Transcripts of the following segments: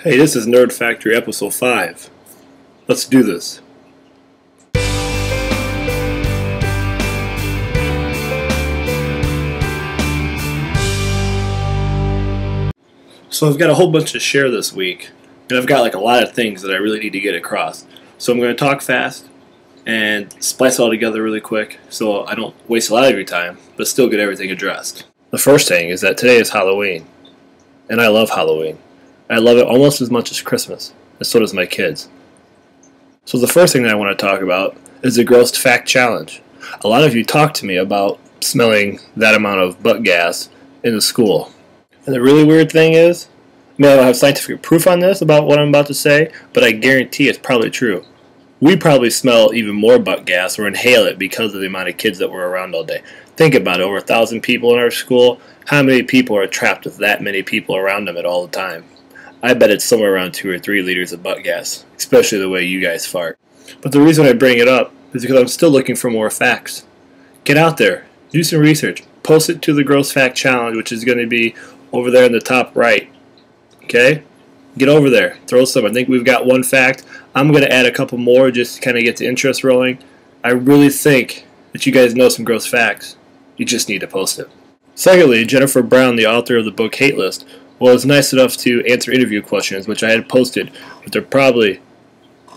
Hey, this is Nerd Factory episode 5. Let's do this. So I've got a whole bunch to share this week, and I've got like a lot of things that I really need to get across. So I'm going to talk fast and splice it all together really quick so I don't waste a lot of your time, but still get everything addressed. The first thing is that today is Halloween, and I love Halloween. I love it almost as much as Christmas, and so does my kids. So the first thing that I want to talk about is the Gross Fact Challenge. A lot of you talk to me about smelling that amount of butt gas in the school. And the really weird thing is, I don't have scientific proof on this about what I'm about to say, but I guarantee it's probably true. We probably smell even more butt gas or inhale it because of the amount of kids that were around all day. Think about it, over 1,000 people in our school. How many people are trapped with that many people around them at all the time? I bet it's somewhere around 2 or 3 liters of butt gas, especially the way you guys fart. But the reason I bring it up is because I'm still looking for more facts. Get out there, do some research, post it to the Gross Fact Challenge, which is going to be over there in the top right. Okay? Get over there, throw some. I think we've got one fact. I'm going to add a couple more just to kind of get the interest rolling. I really think that you guys know some gross facts. You just need to post it. Secondly, Jennifer Brown, the author of the book Hate List, was nice enough to answer interview questions, which I had posted, but they're probably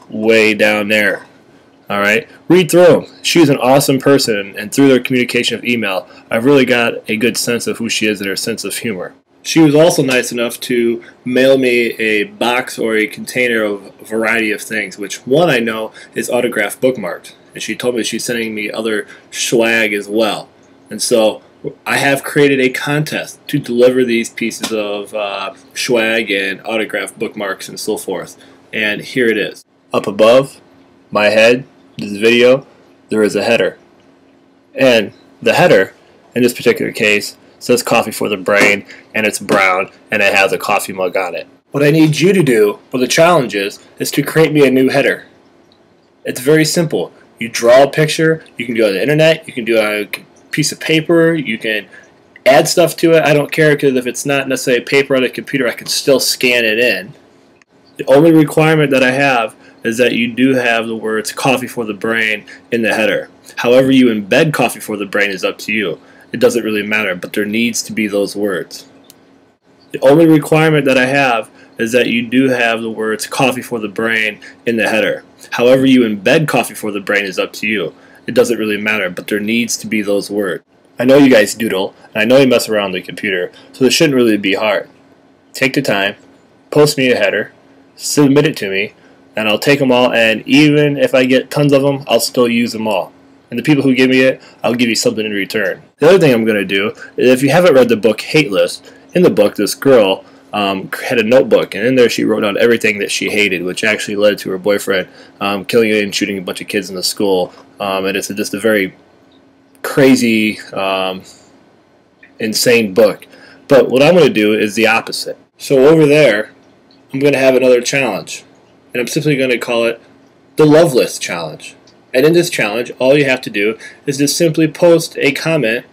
way down there. Alright? Read through them. She's an awesome person, and through their communication of email, I've really got a good sense of who she is and her sense of humor. She was also nice enough to mail me a box or a container of a variety of things, which one I know is autographed bookmarked. And she told me she's sending me other swag as well. And so I have created a contest to deliver these pieces of swag and autographed bookmarks and so forth. And here it is. Up above my head, this video, there is a header. And the header, in this particular case, says coffee for the brain, and it's brown, and it has a coffee mug on it. What I need you to do, or the challenge is to create me a new header. It's very simple. You draw a picture, you can do it on the internet, you can do it on a piece of paper, you can add stuff to it. I don't care, because if it's not necessarily paper on a computer, I can still scan it in. The only requirement that I have is that you do have the words coffee for the brain in the header. However you embed coffee for the brain is up to you. It doesn't really matter, but there needs to be those words. The only requirement that I have is that you do have the words coffee for the brain in the header. However you embed coffee for the brain is up to you. It doesn't really matter, but there needs to be those words. I know you guys doodle, and I know you mess around on the computer, so this shouldn't really be hard. Take the time, post me a header, submit it to me, and I'll take them all, and even if I get tons of them, I'll still use them all. And the people who give me it, I'll give you something in return. The other thing I'm going to do is, if you haven't read the book Hate List, in the book this girl had a notebook, and in there she wrote down everything that she hated, which actually led to her boyfriend killing and shooting a bunch of kids in the school. And it's just a very crazy, insane book. But what I'm going to do is the opposite. So over there, I'm going to have another challenge, and I'm simply going to call it the Love List Challenge. And in this challenge, all you have to do is just simply post a comment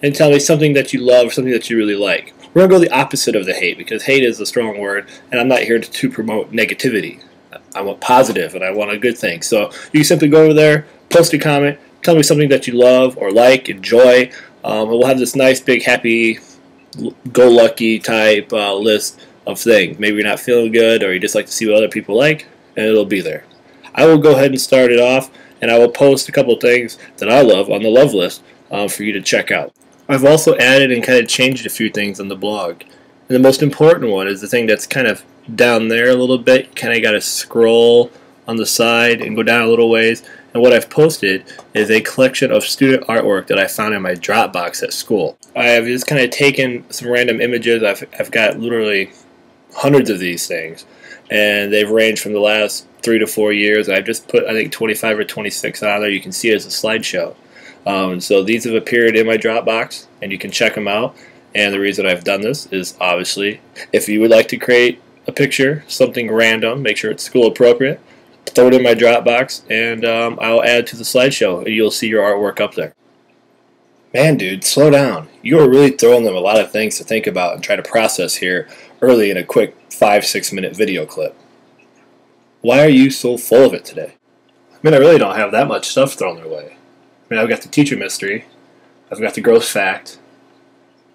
and tell me something that you love or something that you really like. We're going to go the opposite of the hate, because hate is a strong word, and I'm not here to promote negativity. I want positive, and I want a good thing. So you simply go over there, post a comment, tell me something that you love or like, enjoy, and we'll have this nice, big, happy, go-lucky type list of things. Maybe you're not feeling good, or you just like to see what other people like, and it'll be there. I will go ahead and start it off, and I will post a couple of things that I love on the love list for you to check out. I've also added and kind of changed a few things on the blog. And the most important one is the thing that's kind of down there a little bit. You kind of got to scroll on the side and go down a little ways. And what I've posted is a collection of student artwork that I found in my Dropbox at school. I have just kind of taken some random images. I've got literally hundreds of these things, and they've ranged from the last 3 to 4 years. I've just put, I think, 25 or 26 on there. You can see it as a slideshow. So these have appeared in my Dropbox, and you can check them out. And the reason I've done this is, obviously, if you would like to create a picture, something random, make sure it's school appropriate, throw it in my Dropbox, and I'll add to the slideshow, and you'll see your artwork up there. Man, dude, slow down. You are really throwing them a lot of things to think about and try to process here early in a quick 5-6 minute video clip. Why are you so full of it today? I mean, I really don't have that much stuff thrown their way. I mean, I've got the teacher mystery, I've got the gross fact,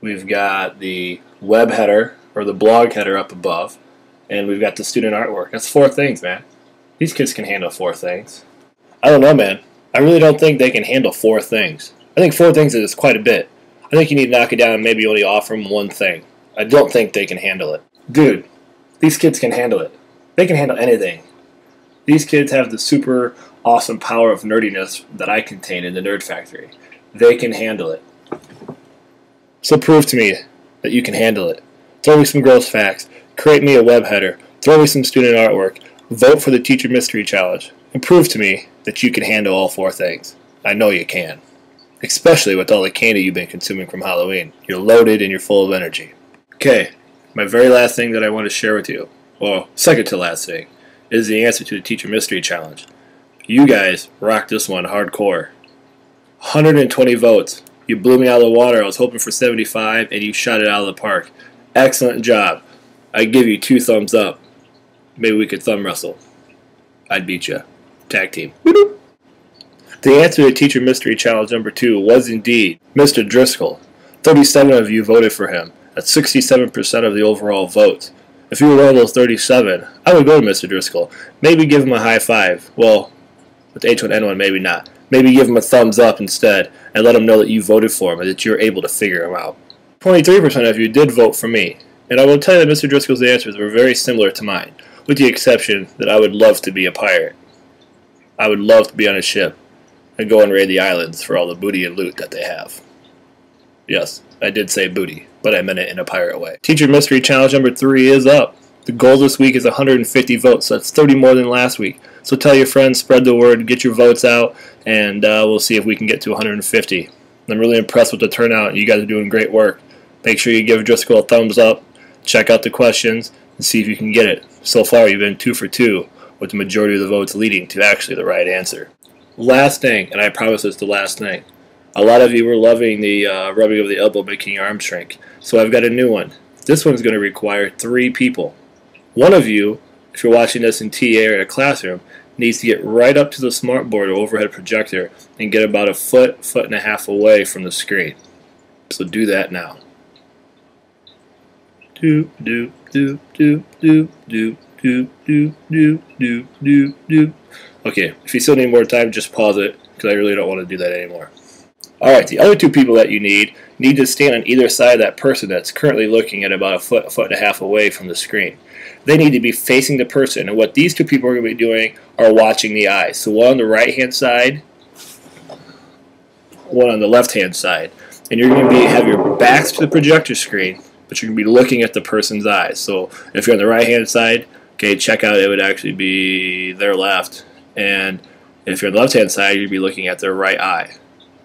we've got the web header or the blog header up above, and we've got the student artwork. That's 4 things, man. These kids can handle 4 things. I don't know, man. I really don't think they can handle 4 things. I think 4 things is quite a bit. I think you need to knock it down and maybe only offer them 1 thing. I don't think they can handle it. Dude, these kids can handle it. They can handle anything. These kids have the super awesome power of nerdiness that I contain in the Nerd Factory. They can handle it. So prove to me that you can handle it. Throw me some gross facts. Create me a web header. Throw me some student artwork. Vote for the Teacher Mystery Challenge. And prove to me that you can handle all 4 things. I know you can. Especially with all the candy you've been consuming from Halloween. You're loaded and you're full of energy. Okay, my very last thing that I want to share with you, well, second to last thing, is the answer to the Teacher Mystery Challenge. You guys rocked this one hardcore. 120 votes. You blew me out of the water. I was hoping for 75, and you shot it out of the park. Excellent job. I give you 2 thumbs up. Maybe we could thumb wrestle. I'd beat you. Tag team. The answer to Teacher Mystery Challenge number 2 was indeed Mr. Driscoll. 37 of you voted for him. That's 67% of the overall votes. If you were one of those 37, I would go to Mr. Driscoll. Maybe give him a high five. Well, with H1N1, maybe not. Maybe give him a thumbs up instead and let him know that you voted for him and that you're able to figure him out. 23% of you did vote for me. And I will tell you that Mr. Driscoll's answers were very similar to mine, with the exception that I would love to be a pirate. I would love to be on a ship and go and raid the islands for all the booty and loot that they have. Yes, I did say booty, but I meant it in a pirate way. Teacher Mystery Challenge number 3 is up. The goal this week is 150 votes, so that's 30 more than last week. So tell your friends, spread the word, get your votes out, and we'll see if we can get to 150. I'm really impressed with the turnout. You guys are doing great work. Make sure you give Driscoll a thumbs up, check out the questions, and see if you can get it. So far, you've been 2 for 2, with the majority of the votes leading to actually the right answer. Last thing, and I promise it's the last thing. A lot of you were loving the rubbing of the elbow making your arm shrink. So I've got a new one. This one's going to require 3 people. One of you, if you're watching this in TA or in a classroom, needs to get right up to the smartboard or overhead projector and get about a foot and a half away from the screen. So do that now. Do do do do do do do do do do do do. Okay, if you still need more time, just pause it because I really don't want to do that anymore. Alright, the other 2 people that you need to stand on either side of that person that's currently looking at about a foot and a half away from the screen. They need to be facing the person, and what these 2 people are going to be doing are watching the eyes. So one on the right-hand side, one on the left-hand side. And you're going to have your backs to the projector screen, but you're going to be looking at the person's eyes. So if you're on the right-hand side, okay, check out, it would actually be their left. And if you're on the left-hand side, you'd be looking at their right eye.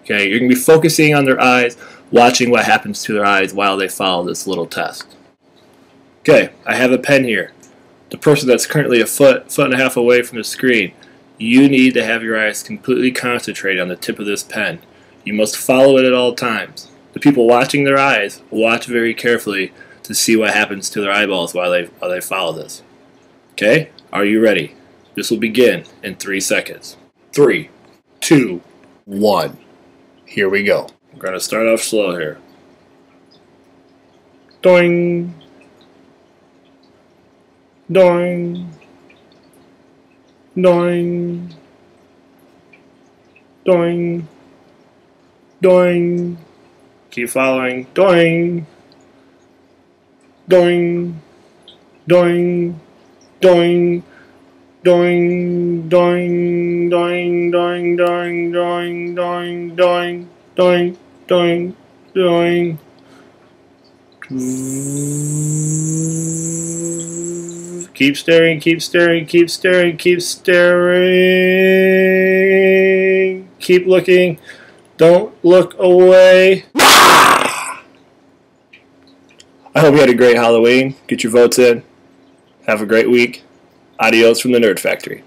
Okay, you're going to be focusing on their eyes, watching what happens to their eyes while they follow this little test. Okay, I have a pen here. The person that's currently a foot and a half away from the screen, you need to have your eyes completely concentrated on the tip of this pen. You must follow it at all times. The people watching their eyes, watch very carefully to see what happens to their eyeballs while they follow this. Okay, are you ready? This will begin in 3 seconds. 3, 2, 1. Here we go. We're going to start off slow here. Doing. Doing. Doing. Doing. Doing. Keep following. Doing. Doing. Doing. Doing. Doing, doing, doing, doing, doing, doing, doing, doing, doing, doing, doing. Keep staring, keep staring, keep staring, keep staring. Keep looking. Don't look away. I hope you had a great Halloween. Get your votes in. Have a great week. Adios from the Nerd Factory.